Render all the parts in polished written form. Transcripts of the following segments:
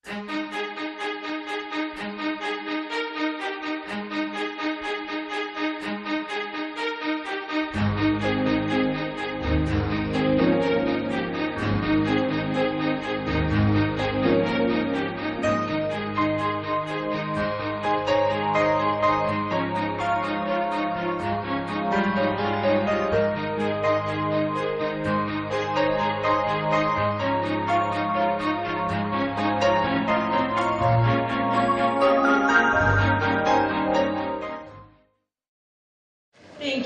Thank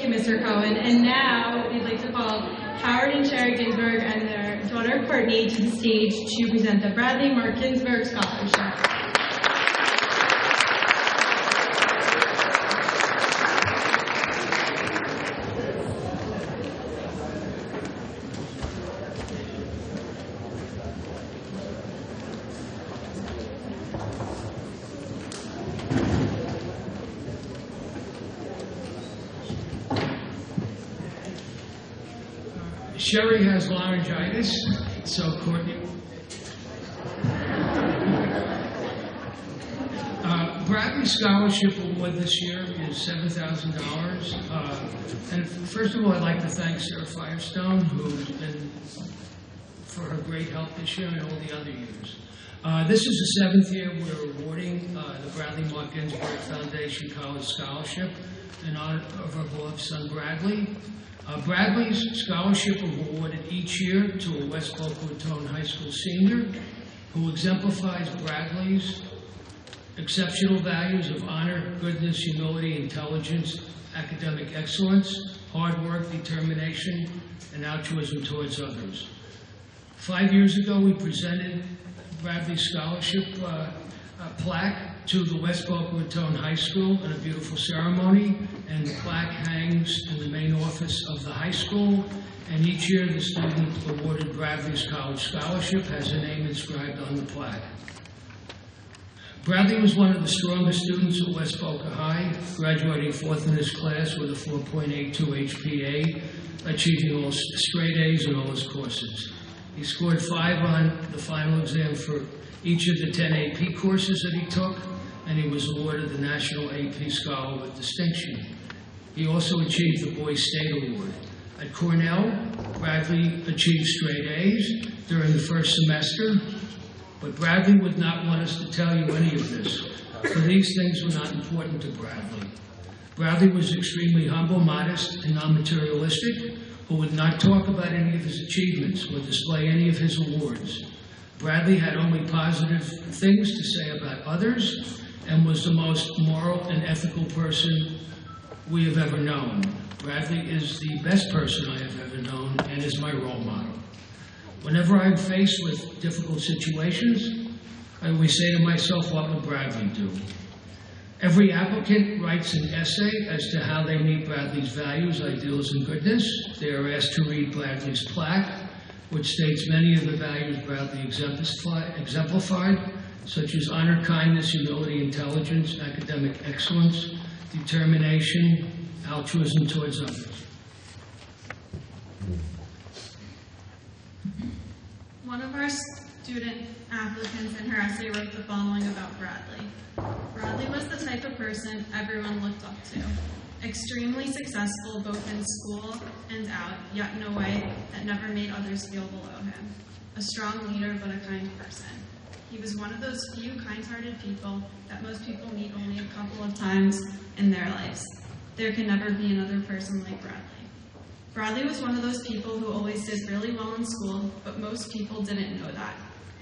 you, Mr. Cohen. And now we'd like to call Howard and Sherry Ginsburg and their daughter Courtney to the stage to present the Bradley Marc Ginsburg Scholarship. Sherry has laryngitis, so Courtney. Bradley's scholarship award this year is $7,000. And first of all, I'd like to thank Sarah Firestone, who's been for her great help this year and all the other years. This is the 7th year we're awarding the Bradley Marc Ginsburg Foundation College Scholarship in honor of her beloved son Bradley. Bradley's scholarship is awarded each year to a West Boca Raton High School senior who exemplifies Bradley's exceptional values of honor, goodness, humility, intelligence, academic excellence, hard work, determination, and altruism towards others. 5 years ago, we presented Bradley's scholarship plaque to the West Boca Raton High School in a beautiful ceremony, and the plaque hangs in the main office of the high school, and each year the student awarded Bradley's college scholarship has a name inscribed on the plaque. Bradley was one of the strongest students at West Boca High, graduating 4th in his class with a 4.82 HPA, achieving all straight A's in all his courses. He scored 5 on the final exam for each of the 10 AP courses that he took, and he was awarded the National AP Scholar with Distinction. He also achieved the Boys State Award. At Cornell, Bradley achieved straight A's during the first semester, but Bradley would not want us to tell you any of this, for these things were not important to Bradley. Bradley was extremely humble, modest, and non-materialistic, who would not talk about any of his achievements or display any of his awards. Bradley had only positive things to say about others and was the most moral and ethical person we have ever known. Bradley is the best person I have ever known and is my role model. Whenever I'm faced with difficult situations, I always say to myself, what would Bradley do? Every applicant writes an essay as to how they meet Bradley's values, ideals, and goodness. They are asked to read Bradley's plaque, which states many of the values Bradley exemplified, such as honor, kindness, humility, intelligence, academic excellence, determination, altruism towards others. One of our student applicants in her essay wrote the following about Bradley. Bradley was the type of person everyone looked up to. Extremely successful both in school and out, yet in a way that never made others feel below him. A strong leader, but a kind person. He was one of those few kind-hearted people that most people meet only a couple of times in their lives. There can never be another person like Bradley. Bradley was one of those people who always did really well in school, but most people didn't know that.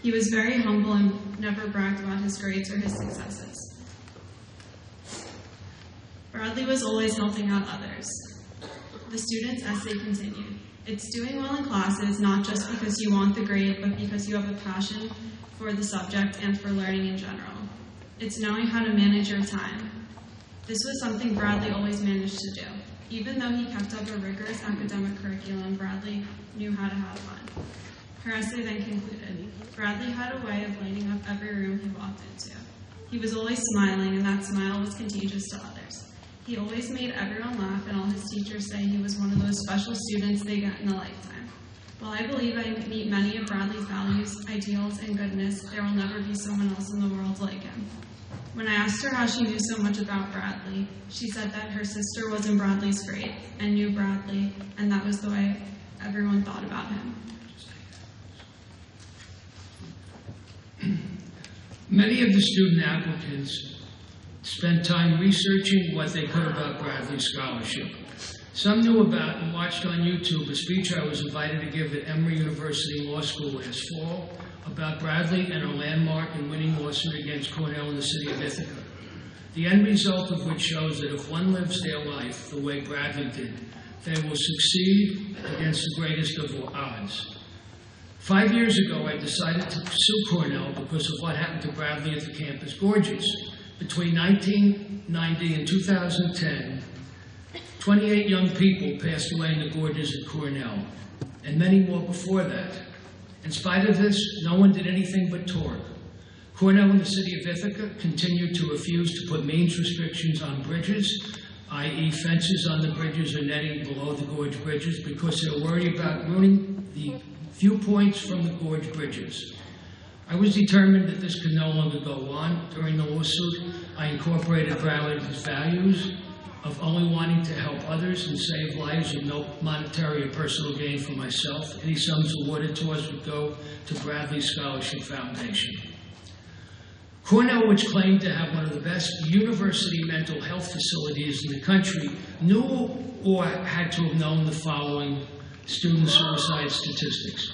He was very humble and never bragged about his grades or his successes. Bradley was always helping out others. The student's essay continued. It's doing well in classes, not just because you want the grade, but because you have a passion for the subject and for learning in general. It's knowing how to manage your time. This was something Bradley always managed to do. Even though he kept up a rigorous academic curriculum, Bradley knew how to have fun. Her essay then concluded. Bradley had a way of lighting up every room he walked into. He was always smiling, and that smile was contagious to others. He always made everyone laugh, and all his teachers say he was one of those special students they get in a lifetime. While I believe I meet many of Bradley's values, ideals, and goodness, there will never be someone else in the world like him. When I asked her how she knew so much about Bradley, she said that her sister was in Bradley's grade and knew Bradley, and that was the way everyone thought about him. Many of the student applicants spent time researching what they could about Bradley's scholarship. Some knew about and watched on YouTube a speech I was invited to give at Emory University Law School last fall about Bradley and a landmark and winning lawsuit against Cornell in the city of Ithaca. The end result of which shows that if one lives their life the way Bradley did, they will succeed against the greatest of all odds. 5 years ago, I decided to sue Cornell because of what happened to Bradley at the campus Gorges. Between 1990 and 2010, 28 young people passed away in the Gorges at Cornell, and many more before that. In spite of this, no one did anything but talk. Cornell and the city of Ithaca continued to refuse to put means restrictions on bridges, i.e. fences on the bridges or netting below the gorge bridges, because they were worried about ruining the viewpoints from the gorge bridges. I was determined that this could no longer go on. During the lawsuit, I incorporated Bradley's values of only wanting to help others and save lives with no monetary or personal gain for myself. Any sums awarded to us would go to Bradley's Scholarship Foundation. Cornell, which claimed to have one of the best university mental health facilities in the country, knew or had to have known the following student suicide statistics.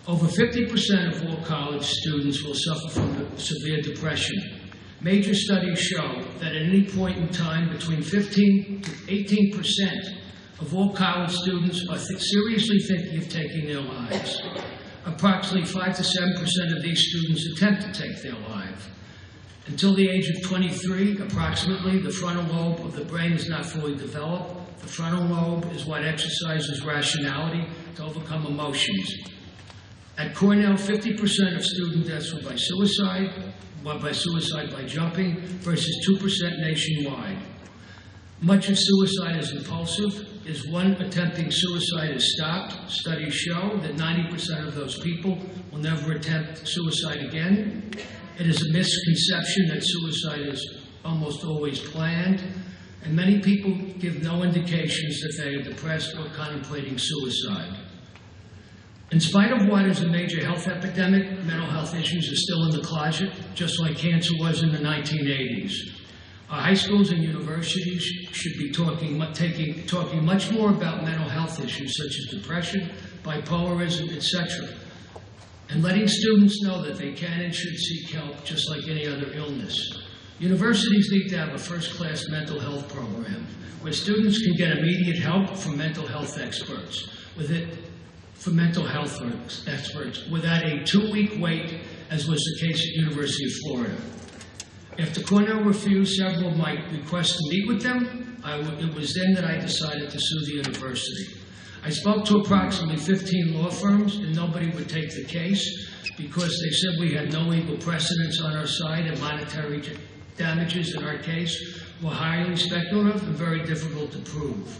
Over 50% of all college students will suffer from severe depression. Major studies show that at any point in time, between 15 to 18% of all college students are seriously thinking of taking their lives. Approximately 5 to 7% of these students attempt to take their life. Until the age of 23, approximately, the frontal lobe of the brain is not fully developed. The frontal lobe is what exercises rationality to overcome emotions. At Cornell, 50% of student deaths were by suicide by jumping, versus 2% nationwide. Much of suicide is impulsive. If one attempting suicide is stopped, studies show that 90% of those people will never attempt suicide again. It is a misconception that suicide is almost always planned, and many people give no indications that they are depressed or contemplating suicide. In spite of what is a major health epidemic, mental health issues are still in the closet, just like cancer was in the 1980s. Our high schools and universities should be talking much more about mental health issues such as depression, bipolarism, etc., and letting students know that they can and should seek help just like any other illness. Universities need to have a first-class mental health program where students can get immediate help from mental health experts without a 2-week wait, as was the case at University of Florida. After Cornell refused several of my requests to meet with them, it was then that I decided to sue the university. I spoke to approximately 15 law firms, and nobody would take the case because they said we had no legal precedents on our side and monetary damages in our case were highly speculative and very difficult to prove.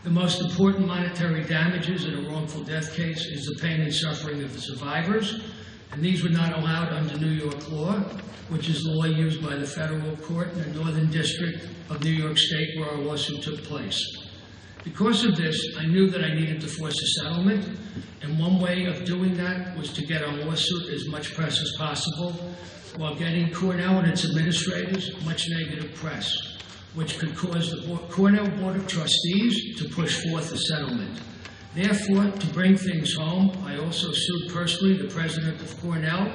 The most important monetary damages in a wrongful death case is the pain and suffering of the survivors, and these were not allowed under New York law, which is the law used by the federal court in the Northern District of New York State where our lawsuit took place. Because of this, I knew that I needed to force a settlement, and one way of doing that was to get our lawsuit as much press as possible, while getting Cornell and its administrators much negative press, which could cause the Cornell Board of Trustees to push forth a settlement. Therefore, to bring things home, I also sued personally the president of Cornell,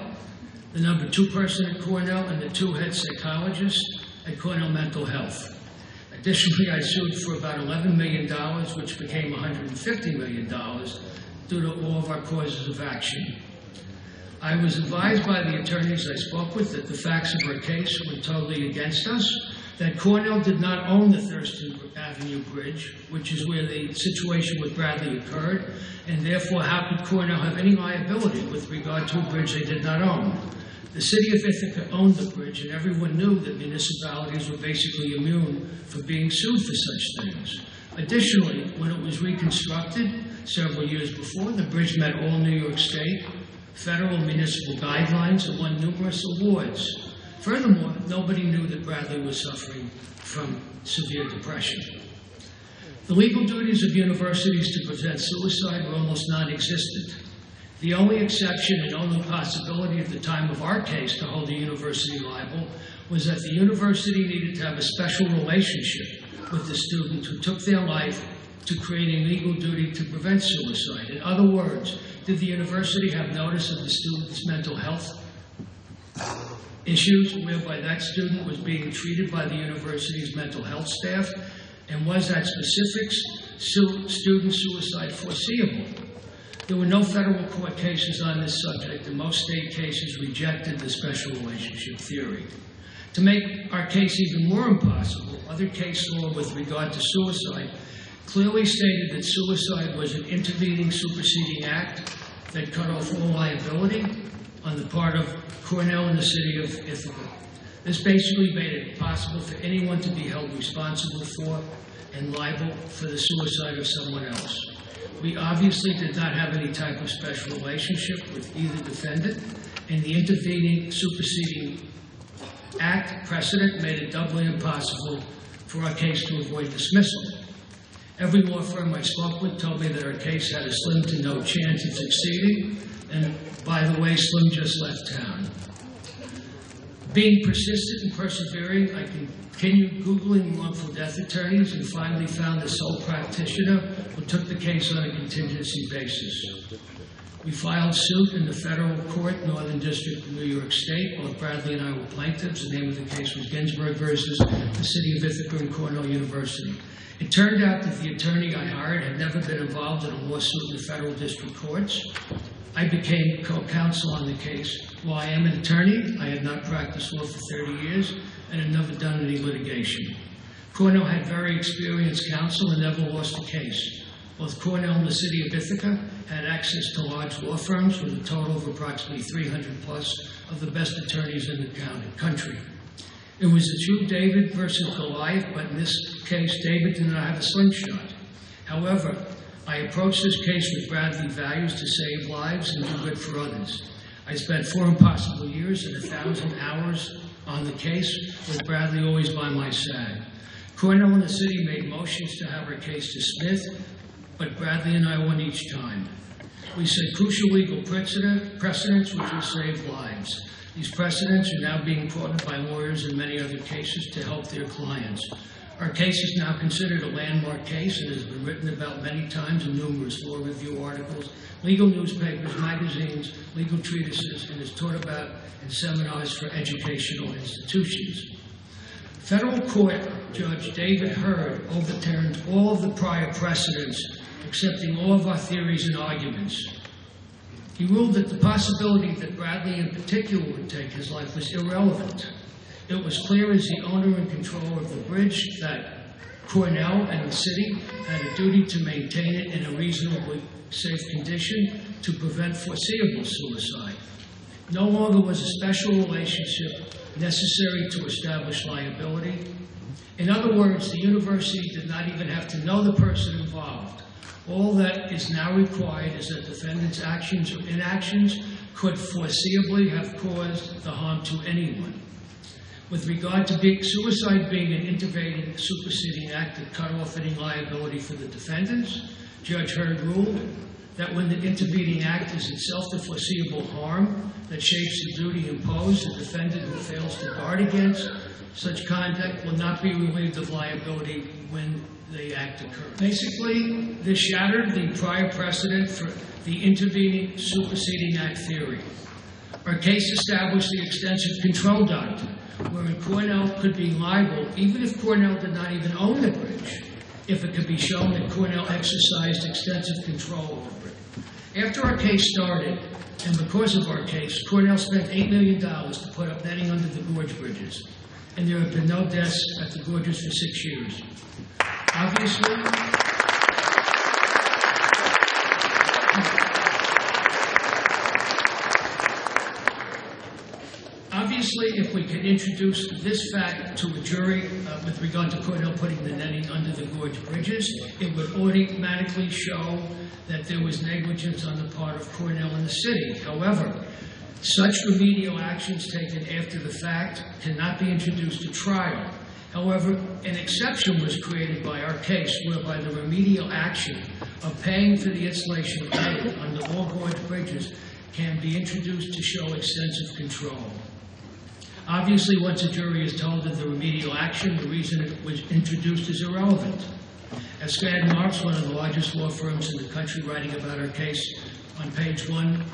the number 2 person at Cornell, and the 2 head psychologists at Cornell Mental Health. Additionally, I sued for about $11 million, which became $150 million due to all of our causes of action. I was advised by the attorneys I spoke with that the facts of our case were totally against us, that Cornell did not own the Thurston Avenue Bridge, which is where the situation with Bradley occurred, and therefore how could Cornell have any liability with regard to a bridge they did not own? The city of Ithaca owned the bridge, and everyone knew that municipalities were basically immune for being sued for such things. Additionally, when it was reconstructed, several years before. The bridge met all New York State, federal, and municipal guidelines and won numerous awards. Furthermore, nobody knew that Bradley was suffering from severe depression. The legal duties of universities to prevent suicide were almost non-existent. The only exception and only possibility at the time of our case to hold the university liable was that the university needed to have a special relationship with the student who took their life to create a legal duty to prevent suicide. In other words, did the university have notice of the student's mental health issues whereby that student was being treated by the university's mental health staff? And was that specific student suicide foreseeable? There were no federal court cases on this subject, and most state cases rejected the special relationship theory. To make our case even more impossible, other case law with regard to suicide clearly stated that suicide was an intervening superseding act that cut off all liability on the part of Cornell and the city of Ithaca. This basically made it impossible for anyone to be held responsible for and liable for the suicide of someone else. We obviously did not have any type of special relationship with either defendant, and the intervening superseding act precedent made it doubly impossible for our case to avoid dismissal. Every law firm I spoke with told me that our case had a slim to no chance of succeeding, and by the way, Slim just left town. Being persistent and persevering, I continued Googling wrongful death attorneys and finally found a sole practitioner who took the case on a contingency basis. We filed suit in the federal court, Northern District of New York State. Both Bradley and I were plaintiffs. The name of the case was Ginsburg versus the city of Ithaca and Cornell University. It turned out that the attorney I hired had never been involved in a lawsuit in the federal district courts. I became co-counsel on the case. While I am an attorney, I had not practiced law for 30 years and had never done any litigation. Cornell had very experienced counsel and never lost a case. Both Cornell and the city of Ithaca had access to large law firms with a total of approximately 300 plus of the best attorneys in the country. It was a true David versus Goliath, but in this case, David did not have a slingshot. However, I approached this case with Bradley values to save lives and do good for others. I spent 4 impossible years and 1,000 hours on the case, with Bradley always by my side. Cornell and the city made motions to have our case dismissed, but Bradley and I won each time. We set crucial legal precedents which will save lives. These precedents are now being quoted by lawyers in many other cases to help their clients. Our case is now considered a landmark case and has been written about many times in numerous law review articles, legal newspapers, magazines, legal treatises, and is taught about in seminars for educational institutions. Federal Court Judge David Hurd overturned all of the prior precedents, accepting all of our theories and arguments. He ruled that the possibility that Bradley in particular would take his life was irrelevant. It was clear as the owner and controller of the bridge that Cornell and the city had a duty to maintain it in a reasonably safe condition to prevent foreseeable suicide. No longer was a special relationship necessary to establish liability. In other words, the university did not even have to know the person involved. All that is now required is that defendants' actions or inactions could foreseeably have caused the harm to anyone. With regard to suicide being an intervening superseding act that cut off any liability for the defendants, Judge Hurd ruled that when the intervening act is itself the foreseeable harm that shapes the duty imposed, the defendant who fails to guard against such conduct will not be relieved of liability when the act occurs. Basically, this shattered the prior precedent for the intervening superseding act theory. Our case established the extensive control doctrine, wherein Cornell could be liable even if Cornell did not even own the bridge, if it could be shown that Cornell exercised extensive control over it. After our case started, and because of our case, Cornell spent $8 million to put up netting under the gorge bridges, and there have been no deaths at the gorges for 6 years. Obviously, Obviously, if we could introduce this fact to a jury with regard to Cornell putting the netting under the gorge bridges, it would automatically show that there was negligence on the part of Cornell and the city. However, such remedial actions taken after the fact cannot be introduced to trial. However, an exception was created by our case whereby the remedial action of paying for the installation of netting under all gorge bridges can be introduced to show extensive control. Obviously, once a jury is told of the remedial action, the reason it was introduced is irrelevant. As Skadden Arps, one of the largest law firms in the country, writing about our case on page 1,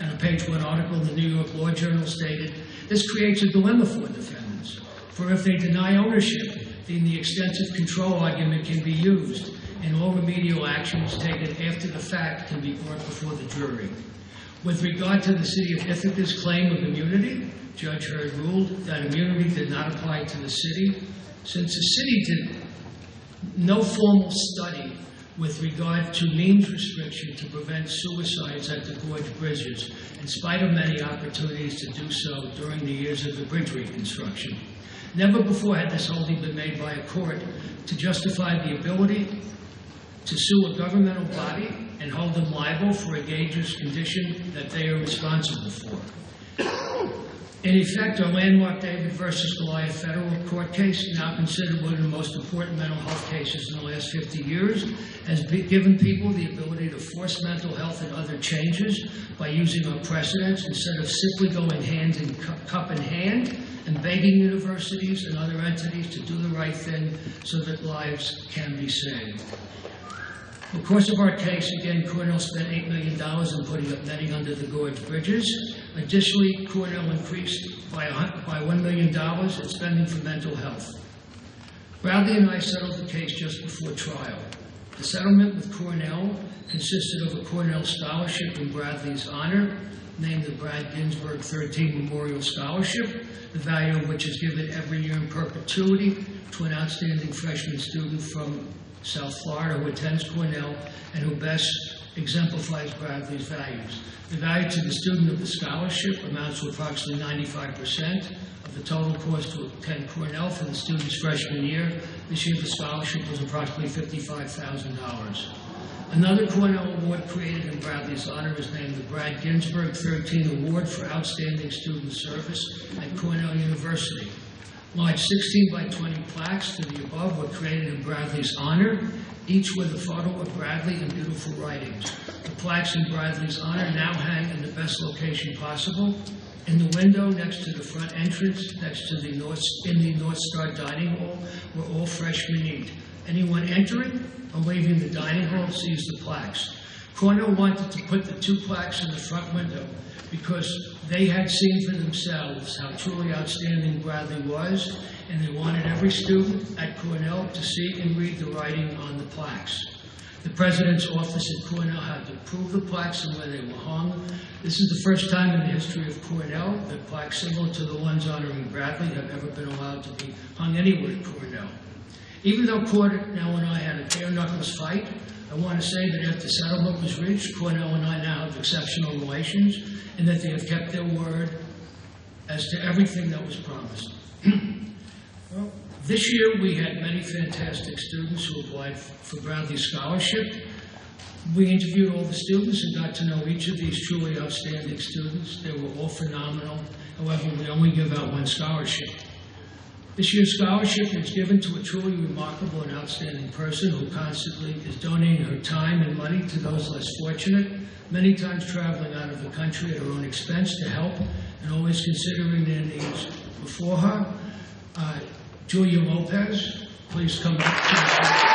in a page 1 article in the New York Law Journal stated, this creates a dilemma for defendants. For if they deny ownership, then the extensive control argument can be used, and all remedial actions taken after the fact can be brought before the jury. With regard to the City of Ithaca's claim of immunity, Judge Hurd ruled that immunity did not apply to the city, since the city did no formal study with regard to means restriction to prevent suicides at the gorge bridges, in spite of many opportunities to do so during the years of the bridge reconstruction. Never before had this holding been made by a court to justify the ability to sue a governmental body and hold them liable for a dangerous condition that they are responsible for. In effect, our landmark David versus Goliath federal court case, now considered one of the most important mental health cases in the last 50 years, has given people the ability to force mental health and other changes by using our precedents instead of simply going hand in cup in hand and begging universities and other entities to do the right thing so that lives can be saved. In the course of our case, again, Cornell spent $8 million in putting up netting under the gorge bridges. Additionally, Cornell increased by $1 million in spending for mental health. Bradley and I settled the case just before trial. The settlement with Cornell consisted of a Cornell scholarship in Bradley's honor, named the Brad Ginsburg 13 Memorial Scholarship, the value of which is given every year in perpetuity to an outstanding freshman student from South Florida who attends Cornell and who best exemplifies Bradley's values. The value to the student of the scholarship amounts to approximately 95% of the total cost to attend Cornell for the student's freshman year. This year, the scholarship was approximately $55,000. Another Cornell award created in Bradley's honor is named the Brad Ginsburg 13 Award for Outstanding Student Service at Cornell University. Large 16 by 20 plaques to the above were created in Bradley's honor, each with a photo of Bradley and beautiful writings. The plaques in Bradley's honor now hang in the best location possible, in the window next to the front entrance, next to the North Star Dining Hall, where all freshmen eat. Anyone entering or leaving the dining hall sees the plaques. Cornell wanted to put the two plaques in the front window because they had seen for themselves how truly outstanding Bradley was, and they wanted every student at Cornell to see and read the writing on the plaques. The president's office at Cornell had to approve the plaques and where they were hung. This is the first time in the history of Cornell that plaques similar to the ones honoring Bradley have ever been allowed to be hung anywhere at Cornell. Even though Cornell and I had a bare-knuckles fight, I want to say that after settlement was reached, Cornell and I now have exceptional relations, and that they have kept their word as to everything that was promised. Well, this year we had many fantastic students who applied for Bradley's scholarship. We interviewed all the students and got to know each of these truly outstanding students. They were all phenomenal. However, we only give out one scholarship. This year's scholarship is given to a truly remarkable and outstanding person who constantly is donating her time and money to those less fortunate, many times traveling out of the country at her own expense to help and always considering their needs before her. Julia Lopes, please come up to the